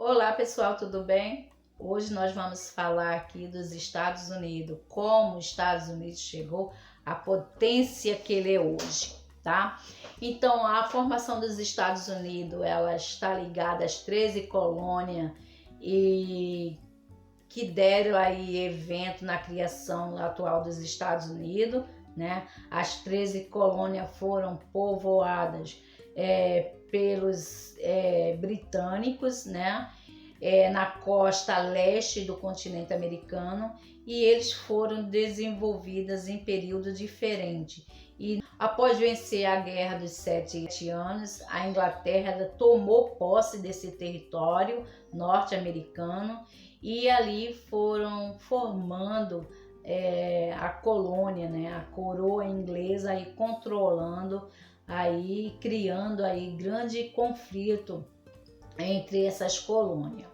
Olá pessoal, tudo bem? Hoje nós vamos falar aqui dos Estados Unidos, como os Estados Unidos chegou à potência que ele é hoje, tá? Então a formação dos Estados Unidos, ela está ligada às 13 colônias e que deram aí evento na criação atual dos Estados Unidos, né? As 13 colônias foram povoadas pelos britânicos, né? Na costa leste do continente americano, e eles foram desenvolvidas em períodos diferentes. E após vencer a Guerra dos 7 anos, a Inglaterra tomou posse desse território norte-americano e ali foram formando a colônia, né? A coroa inglesa aí controlando, aí criando aí grande conflito entre essas colônias.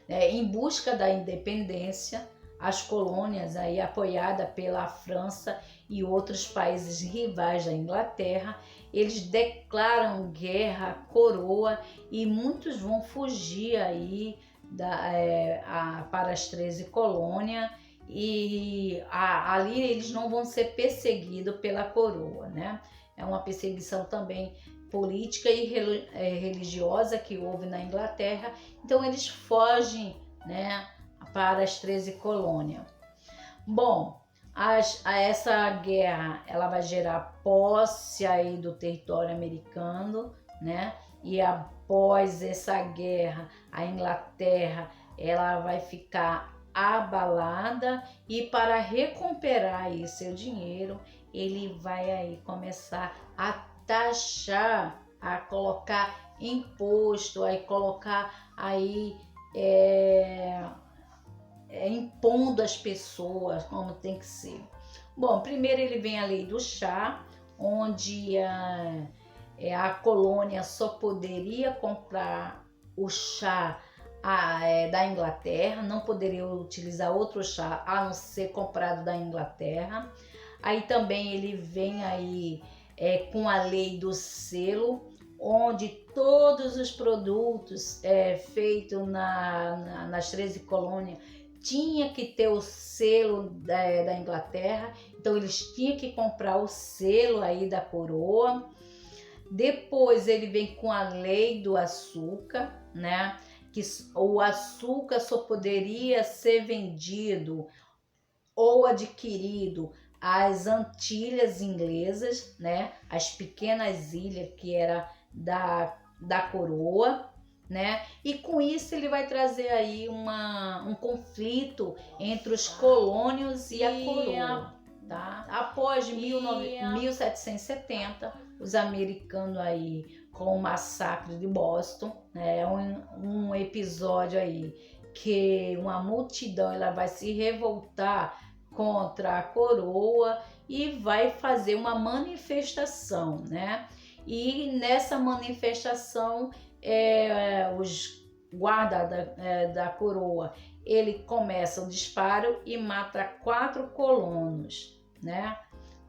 Em busca da independência, as colônias aí apoiadas pela França e outros países rivais da Inglaterra, eles declaram guerra à coroa e muitos vão fugir aí para as 13 colônias e ali eles não vão ser perseguidos pela coroa, né? É uma perseguição também política e religiosa que houve na Inglaterra, então eles fogem, né, para as 13 colônias. Bom, essa guerra ela vai gerar posse aí do território americano, né? E após essa guerra, a Inglaterra ela vai ficar abalada e para recuperar aí seu dinheiro, ele vai aí começar a taxar, a colocar imposto, a colocar aí impondo às pessoas como tem que ser. Bom, primeiro ele vem a lei do chá, onde a colônia só poderia comprar o chá da Inglaterra, não poderia utilizar outro chá a não ser comprado da Inglaterra. Aí também ele vem aí com a lei do selo, onde todos os produtos feitos nas 13 colônias tinha que ter o selo da Inglaterra, então eles tinham que comprar o selo aí da coroa. Depois ele vem com a lei do açúcar, né? Que o açúcar só poderia ser vendido ou adquirido às Antilhas inglesas, né? As pequenas ilhas que era da coroa, né? E com isso ele vai trazer aí um conflito entre os colônios e a coroa, tá? Após 1770, os americanos aí com o massacre de Boston, né? Um episódio aí que uma multidão ela vai se revoltar contra a coroa e vai fazer uma manifestação, né? E nessa manifestação os guardas da coroa, ele começa o disparo e mata 4 colonos, né?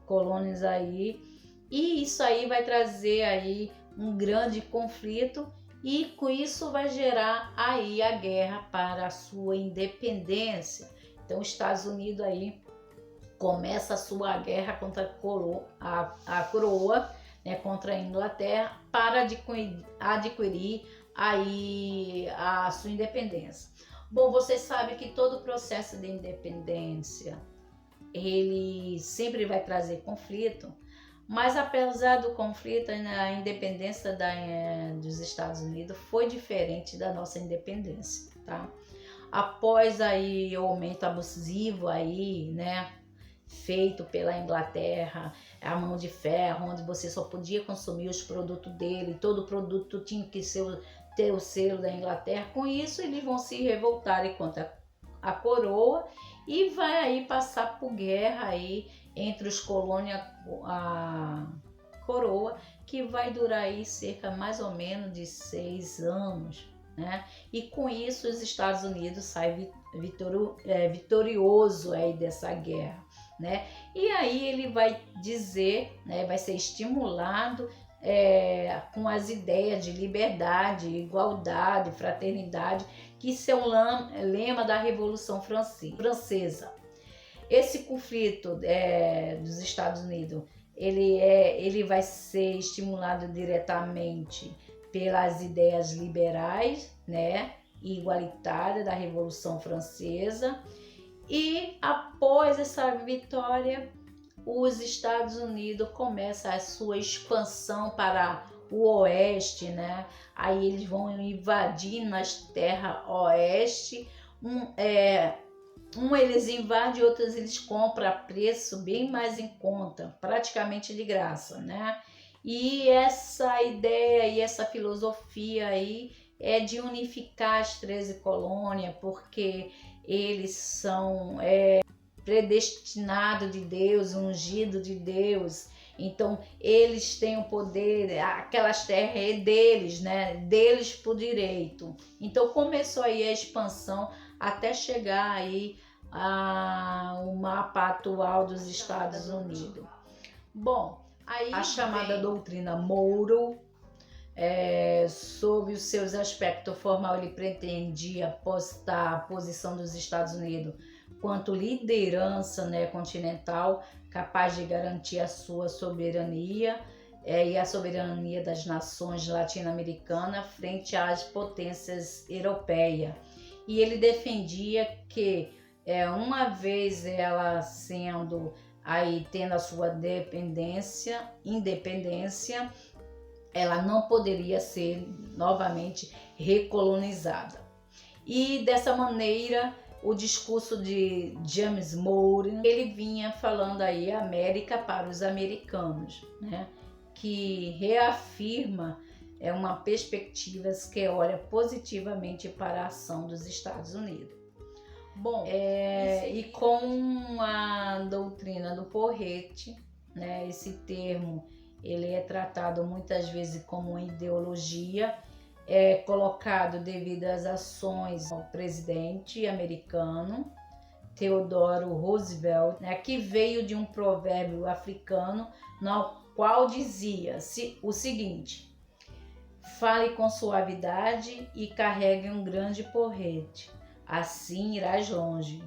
Colonos aí, e isso aí vai trazer aí um grande conflito e com isso vai gerar aí a guerra para a sua independência. Então os Estados Unidos aí começa a sua guerra contra a coroa, né, contra a Inglaterra para adquirir aí a sua independência. Bom, você sabe que todo o processo de independência ele sempre vai trazer conflito, mas apesar do conflito, a independência dos Estados Unidos foi diferente da nossa independência, tá? Após aí o aumento abusivo aí, né, feito pela Inglaterra, a mão de ferro, onde você só podia consumir os produtos dele, todo produto tinha que ter o selo da Inglaterra. Com isso eles vão se revoltar contra a coroa e vai aí passar por guerra aí entre os colônias a coroa, que vai durar aí cerca mais ou menos de 6 anos, né? E com isso os Estados Unidos saem vitorioso aí dessa guerra, né? E aí ele vai dizer, né, vai ser estimulado com as ideias de liberdade, igualdade, fraternidade, que isso é um lema da Revolução Francesa. Esse conflito dos Estados Unidos, ele vai ser estimulado diretamente pelas ideias liberais, né, e igualitárias da Revolução Francesa. E após essa vitória, os Estados Unidos começam a sua expansão para o oeste, né? Aí eles vão invadir nas terras oeste. Eles invadem, outros eles compram a preço bem mais em conta, praticamente de graça, né? E essa ideia e essa filosofia aí é de unificar as 13 colônias, porque eles são predestinados de Deus, ungidos de Deus. Então eles têm o poder, aquelas terras é deles, né? Deles por direito. Então começou aí a expansão até chegar aí ao mapa atual dos Estados Unidos. Bom, aí a chamada doutrina Monroe, sob os seus aspectos formais, ele pretendia postar a posição dos Estados Unidos quanto liderança, né, continental, capaz de garantir a sua soberania e a soberania das nações latino-americanas frente às potências europeias. E ele defendia que, uma vez ela sendo aí tendo a sua independência, ela não poderia ser novamente recolonizada. E dessa maneira, o discurso de James Monroe, ele vinha falando aí América para os americanos, né? Que reafirma uma perspectiva que olha positivamente para a ação dos Estados Unidos. Bom, e com a doutrina do porrete, né? Esse termo ele é tratado muitas vezes como uma ideologia, colocado devido às ações do presidente americano Theodore Roosevelt, né, que veio de um provérbio africano no qual dizia o seguinte: fale com suavidade e carregue um grande porrete, assim irás longe.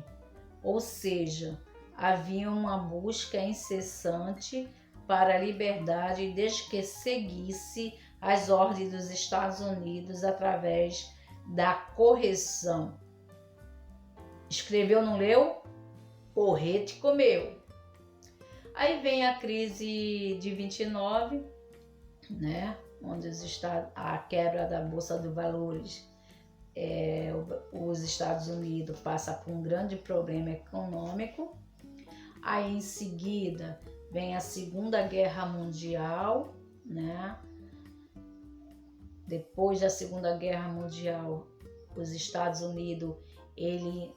Ou seja, havia uma busca incessante para a liberdade desde que seguisse as ordens dos Estados Unidos através da correção. Escreveu, não leu? Porrete comeu. Aí vem a crise de 29, né? Onde a quebra da Bolsa de Valores, os Estados Unidos passa por um grande problema econômico. Aí em seguida vem a Segunda Guerra Mundial, né? Depois da Segunda Guerra Mundial, os Estados Unidos ele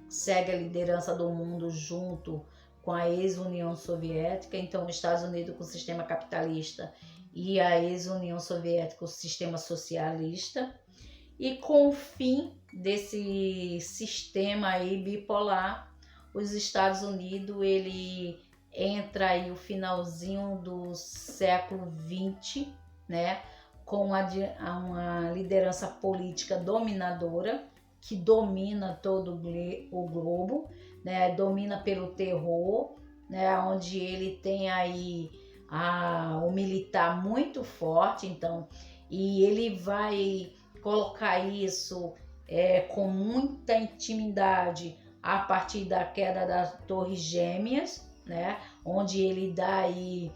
segue a liderança do mundo junto com a ex-União Soviética. Então, os Estados Unidos com o sistema capitalista e a ex-União Soviética com o sistema socialista. E com o fim desse sistema aí bipolar, os Estados Unidos ele entra aí o finalzinho do século XX, né, com uma liderança política dominadora que domina todo o globo, né, domina pelo terror, né, onde ele tem aí o militar muito forte, então, e ele vai colocar isso com muita intimidade a partir da queda das Torres Gêmeas, né, onde ele dá aí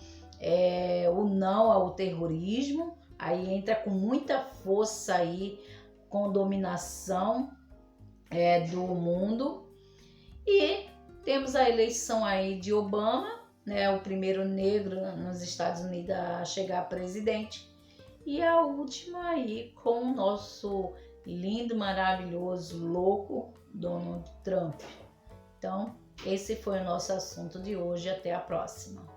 o não ao terrorismo, aí entra com muita força aí com dominação do mundo. E temos a eleição aí de Obama, né, o primeiro negro nos Estados Unidos a chegar a presidente, e a última aí com o nosso lindo, maravilhoso, louco Donald Trump. Então, esse foi o nosso assunto de hoje. Até a próxima.